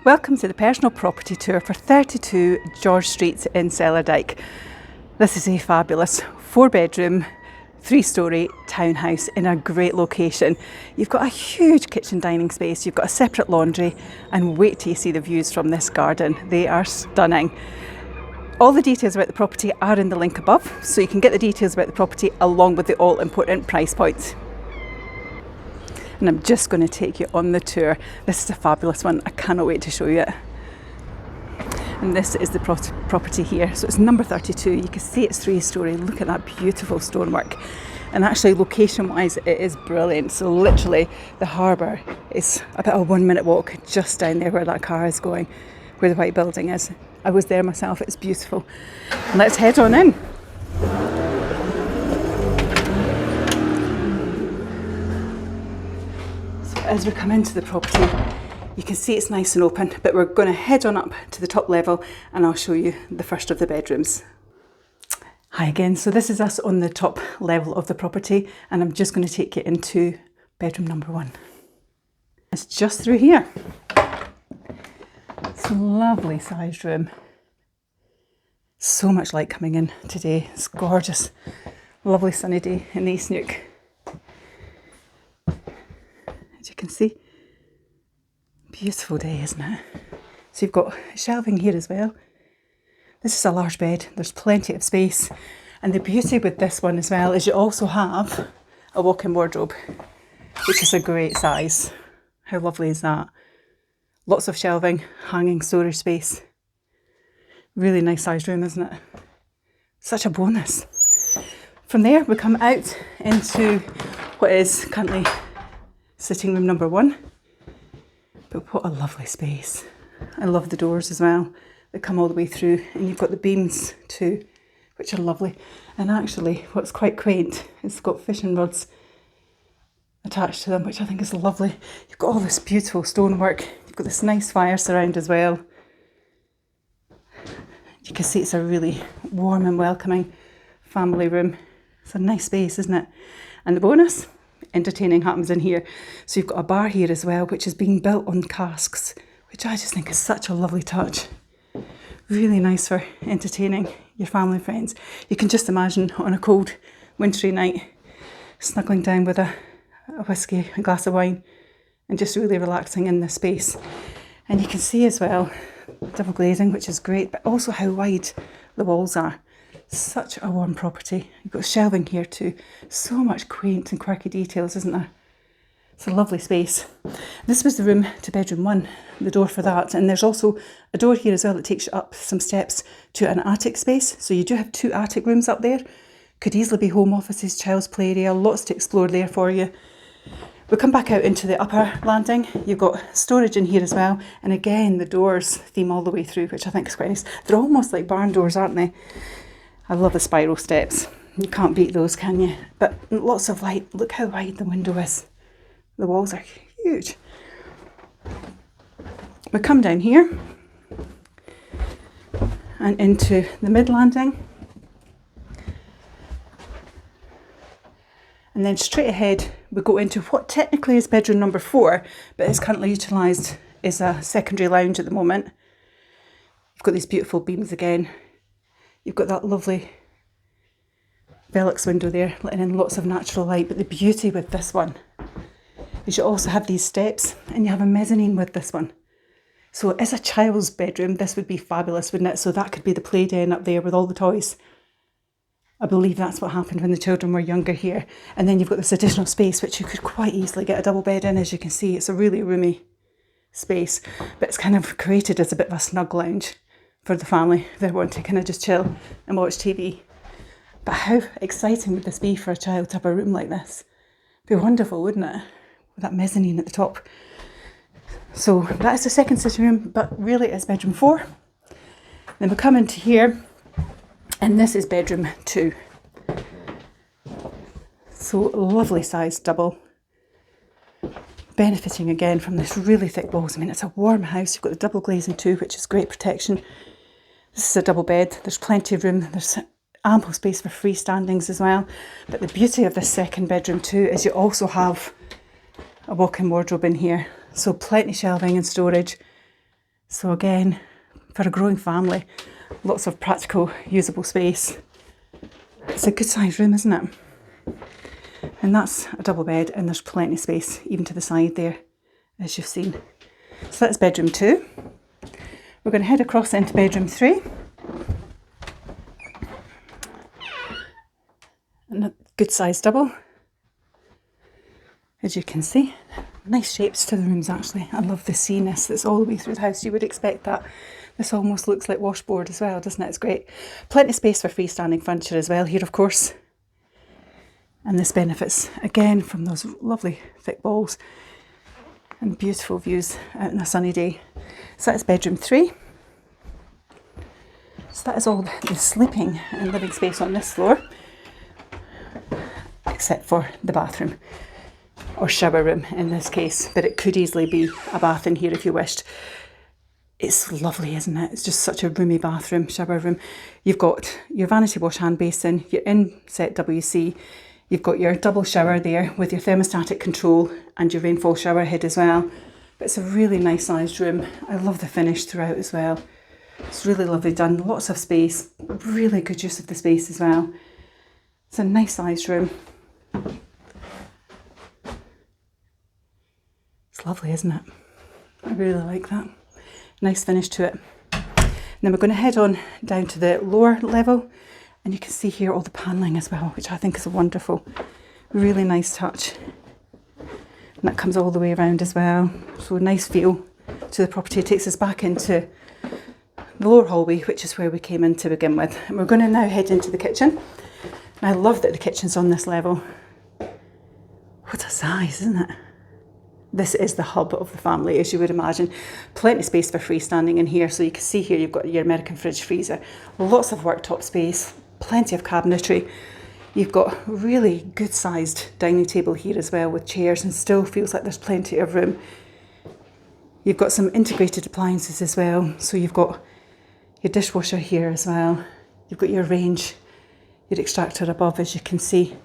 Welcome to the personal property tour for 32 George Street in Cellardyke. This is a fabulous 4-bedroom, 3-storey townhouse in a great location. You've got a huge kitchen dining space, you've got a separate laundry, and wait till you see the views from this garden. They are stunning. All the details about the property are in the link above, so you can get the details about the property along with the all important price points. And I'm just going to take you on the tour. This is a fabulous one. I cannot wait to show you it. And this is the property here. So it's number 32. You can see it's 3-storey. Look at that beautiful stonework. And actually, location-wise, it is brilliant. So literally, the harbour is about a 1-minute walk just down there where that car is going, where the white building is. I was there myself. It's beautiful. Let's head on in. As we come into the property, you can see it's nice and open, but we're going to head on up to the top level and I'll show you the first of the bedrooms. Hi again, so this is us on the top level of the property and I'm just going to take you into bedroom number 1. It's just through here. It's a lovely sized room. So much light coming in today, it's gorgeous. Lovely sunny day in the East Nook. As you can see, beautiful day, isn't it? So you've got shelving here as well. This is a large bed, there's plenty of space, and the beauty with this one as well is you also have a walk-in wardrobe, which is a great size. How lovely is that? Lots of shelving, hanging storage space. Really nice sized room, isn't it? Such a bonus. From there we come out into what is currently sitting room number 1, but what a lovely space. I love the doors as well. They come all the way through and you've got the beams too, which are lovely. And actually what's quite quaint is it's got fishing rods attached to them, which I think is lovely. You've got all this beautiful stonework. You've got this nice fire surround as well. You can see it's a really warm and welcoming family room. It's a nice space, isn't it? And the bonus? Entertaining happens in here. So you've got a bar here as well, which is being built on casks, which I just think is such a lovely touch. Really nice for entertaining your family and friends. You can just imagine on a cold wintry night, snuggling down with a whiskey, a glass of wine, and just really relaxing in this space. And you can see as well, double glazing, which is great, but also how wide the walls are. Such a warm property. You've got shelving here too. So much quaint and quirky details, isn't there? It's a lovely space. This was the room to bedroom 1, the door for that. And there's also a door here as well that takes you up some steps to an attic space. So you do have 2 attic rooms up there. Could easily be home offices, child's play area, lots to explore there for you. We'll come back out into the upper landing. You've got storage in here as well. And again, the doors theme all the way through, which I think is quite nice. They're almost like barn doors, aren't they? I love the spiral steps. You can't beat those, can you? But lots of light. Look how wide the window is. The walls are huge. We come down here and into the mid landing. And then straight ahead we go into what technically is bedroom number 4, but is currently utilised as a secondary lounge at the moment. You've got these beautiful beams again. You've got that lovely Velux window there, letting in lots of natural light. But the beauty with this one is you also have these steps and you have a mezzanine with this one. So as a child's bedroom, this would be fabulous, wouldn't it? So that could be the play den up there with all the toys. I believe that's what happened when the children were younger here. And then you've got this additional space, which you could quite easily get a double bed in. As you can see, it's a really roomy space, but it's kind of created as a bit of a snug lounge for the family if they want to kind of just chill and watch TV. But how exciting would this be for a child to have a room like this? It'd be wonderful, wouldn't it? With that mezzanine at the top. So that is the second sitting room, but really it's bedroom 4. Then we come into here, and this is bedroom 2. So lovely sized double. Benefiting again from this really thick walls. I mean, it's a warm house. You've got the double glazing too, which is great protection. This is a double bed. There's plenty of room. There's ample space for freestandings as well. But the beauty of this second bedroom too is you also have a walk-in wardrobe in here. So plenty shelving and storage. So again, for a growing family, lots of practical, usable space. It's a good sized room, isn't it? And that's a double bed, and there's plenty of space even to the side there, as you've seen. So that's bedroom 2. We're going to head across into bedroom 3. And a good sized double, as you can see. Nice shapes to the rooms actually. I love the seaness that's all the way through the house. You would expect that. This almost looks like washboard as well, doesn't it? It's great. Plenty of space for freestanding furniture as well here, of course. And this benefits again from those lovely thick walls and beautiful views out on a sunny day. So that's bedroom 3. So that is all the sleeping and living space on this floor, except for the bathroom, or shower room in this case, but it could easily be a bath in here if you wished. It's lovely, isn't it? It's just such a roomy bathroom, shower room. You've got your vanity wash hand basin, your inset WC, you've got your double shower there with your thermostatic control and your rainfall shower head as well. But it's a really nice sized room. I love the finish throughout as well. It's really lovely done, lots of space, really good use of the space as well. It's a nice sized room. It's lovely, isn't it? I really like that. Nice finish to it. And then we're going to head on down to the lower level, and you can see here all the panelling as well, which I think is a wonderful, really nice touch. And that comes all the way around as well. So a nice feel to the property. It takes us back into the lower hallway, which is where we came in to begin with. And we're going to now head into the kitchen. And I love that the kitchen's on this level. What a size, isn't it? This is the hub of the family, as you would imagine. Plenty of space for freestanding in here. So you can see here you've got your American fridge freezer. Lots of worktop space, plenty of cabinetry. You've got really good sized dining table here as well with chairs, and still feels like there's plenty of room. You've got some integrated appliances as well. So you've got your dishwasher here as well. You've got your range, your extractor above, as you can see.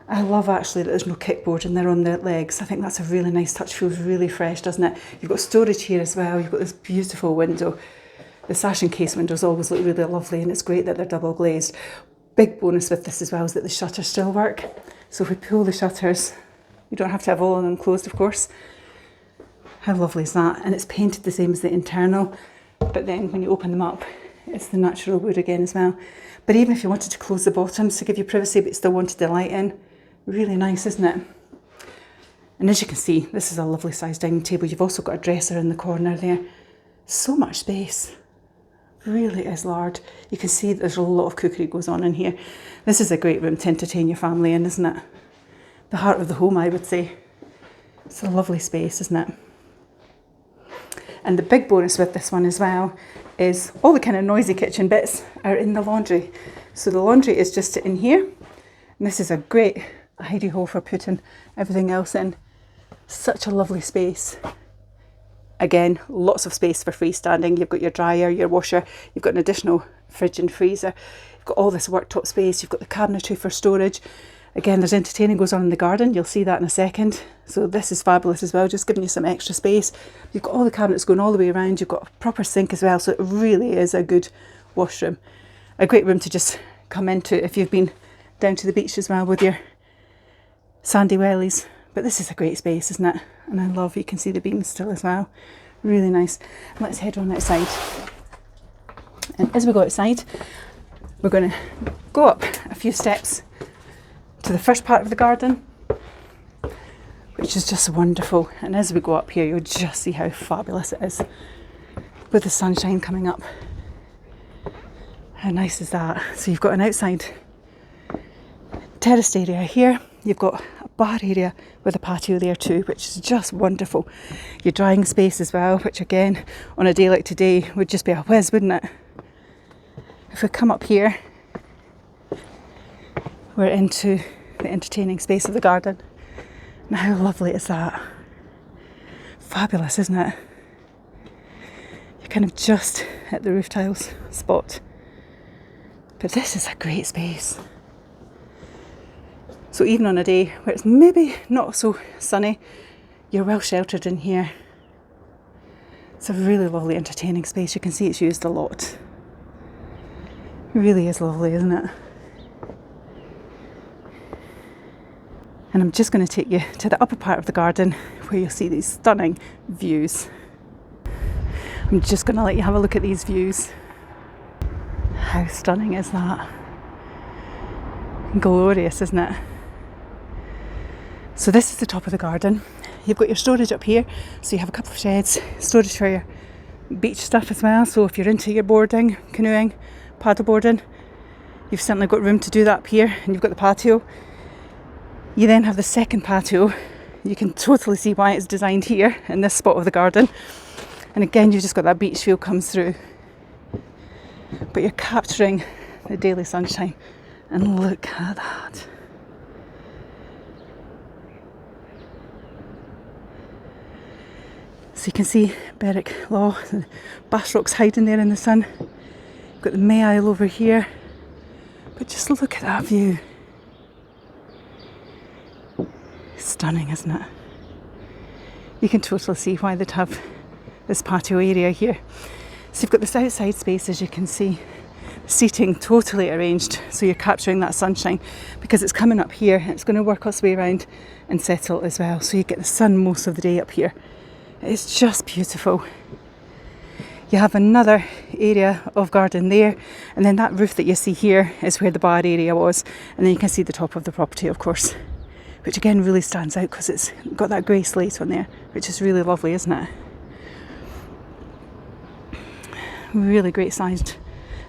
I love actually that there's no kickboard and they're on the legs. I think that's a really nice touch, feels really fresh, doesn't it? You've got storage here as well. You've got this beautiful window. The sash and case windows always look really lovely, and it's great that they're double glazed. Big bonus with this as well is that the shutters still work. So if we pull the shutters, you don't have to have all of them closed, of course. How lovely is that? And it's painted the same as the internal, but then when you open them up, it's the natural wood again as well. But even if you wanted to close the bottoms to give you privacy but still wanted the light in, really nice, isn't it? And as you can see, this is a lovely sized dining table. You've also got a dresser in the corner there. So much space. Really is large. You can see there's a lot of cookery goes on in here. This is a great room to entertain your family in, isn't it? The heart of the home, I would say. It's a lovely space, isn't it? And the big bonus with this one as well is all the kind of noisy kitchen bits are in the laundry. So the laundry is just in here. And this is a great hidey hole for putting everything else in. Such a lovely space. Again, lots of space for freestanding. You've got your dryer, your washer, you've got an additional fridge and freezer. You've got all this worktop space, you've got the cabinetry for storage. Again, there's entertaining goes on in the garden. You'll see that in a second. So this is fabulous as well, just giving you some extra space. You've got all the cabinets going all the way around. You've got a proper sink as well. So it really is a good washroom. A great room to just come into if you've been down to the beach as well with your sandy wellies. But this is a great space, isn't it? And I love, you can see the beams still as well. Really nice. Let's head on outside. And as we go outside, we're going to go up a few steps to the first part of the garden, which is just wonderful. And as we go up here, you'll just see how fabulous it is with the sunshine coming up. How nice is that? So you've got an outside terraced area here. You've got a bar area with a patio there too, which is just wonderful. Your drying space as well, which again, on a day like today, would just be a whiz, wouldn't it? If we come up here, we're into the entertaining space of the garden. Now how lovely is that? Fabulous, isn't it? You're kind of just at the roof tiles spot. But this is a great space. So even on a day where it's maybe not so sunny, you're well sheltered in here. It's a really lovely entertaining space. You can see it's used a lot. It really is lovely, isn't it? And I'm just going to take you to the upper part of the garden where you'll see these stunning views. I'm just going to let you have a look at these views. How stunning is that? Glorious, isn't it? So this is the top of the garden. You've got your storage up here, so you have a couple of sheds, storage for your beach stuff as well. So if you're into your boarding, canoeing, paddle boarding, you've certainly got room to do that up here, and you've got the patio. You then have the second patio. You can totally see why it's designed here in this spot of the garden. And again, you've just got that beach feel comes through. But you're capturing the daily sunshine. And look at that. So you can see Berwick Law, the Bass Rocks hiding there in the sun. You've got the May Isle over here. But just look at that view. Stunning, isn't it? You can totally see why they'd have this patio area here. So you've got this outside space, as you can see, seating totally arranged, so you're capturing that sunshine because it's coming up here. It's going to work its way around and settle as well, so you get the sun most of the day up here. It's just beautiful. You have another area of garden there, and then that roof that you see here is where the bar area was, and then you can see the top of the property, of course, which again really stands out because it's got that grey slate on there, which is really lovely, isn't it? Really great sized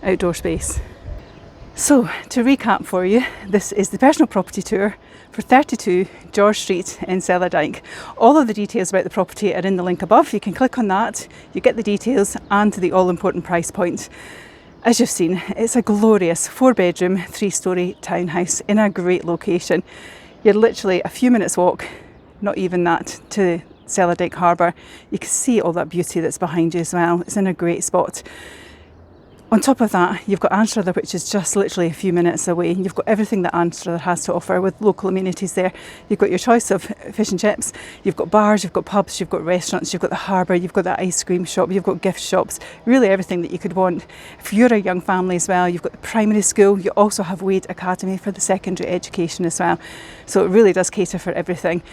outdoor space. So to recap for you, this is the personal property tour for 32 George Street in Cellardyke. All of the details about the property are in the link above. You can click on that, you get the details and the all important price point. As you've seen, it's a glorious 4-bedroom, 3-storey townhouse in a great location. You're literally a few minutes walk, not even that, to Cellardyke Harbour. You can see all that beauty that's behind you as well. It's in a great spot. On top of that, you've got Anstruther, which is just literally a few minutes away. You've got everything that Anstruther has to offer with local amenities there. You've got your choice of fish and chips, you've got bars, you've got pubs, you've got restaurants, you've got the harbour, you've got that ice cream shop, you've got gift shops, really everything that you could want. If you're a young family as well, you've got the primary school, you also have Wade Academy for the secondary education as well. So it really does cater for everything.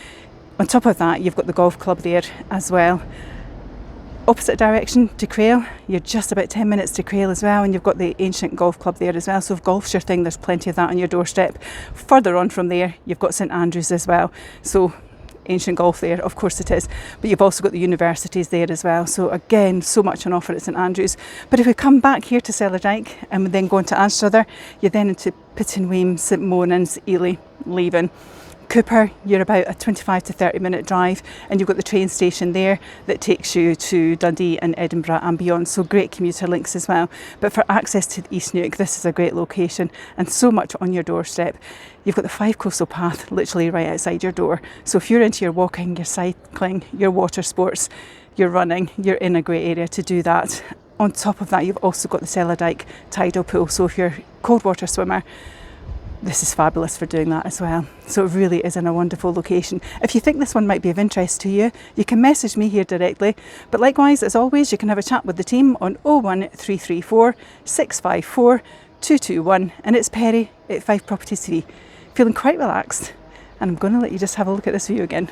On top of that, you've got the golf club there as well. Opposite direction to Crail, you're just about 10 minutes to Crail as well, and you've got the ancient golf club there as well. So if golf's your thing, there's plenty of that on your doorstep. Further on from there, you've got St Andrews as well. So ancient golf there, of course it is. But you've also got the universities there as well. So again, so much on offer at St Andrews. But if we come back here to Cellardyke and we then go into Anstruther, you're then into Pittenweem, St Monans, Ely, Leven. Cooper, you're about a 25 to 30 minute drive, and you've got the train station there that takes you to Dundee and Edinburgh and beyond, so great commuter links as well. But for access to the East Neuk, this is a great location and so much on your doorstep. You've got the Fife Coastal Path literally right outside your door, so if you're into your walking, your cycling, your water sports, your running, you're in a great area to do that. On top of that, you've also got the Cellardyke Tidal pool, so if you're a cold water swimmer, this is fabulous for doing that as well. So it really is in a wonderful location. If you think this one might be of interest to you, you can message me here directly. But likewise, as always, you can have a chat with the team on 01334 654 221. And it's Perry at Fife Properties 3. Feeling quite relaxed. And I'm going to let you just have a look at this view again.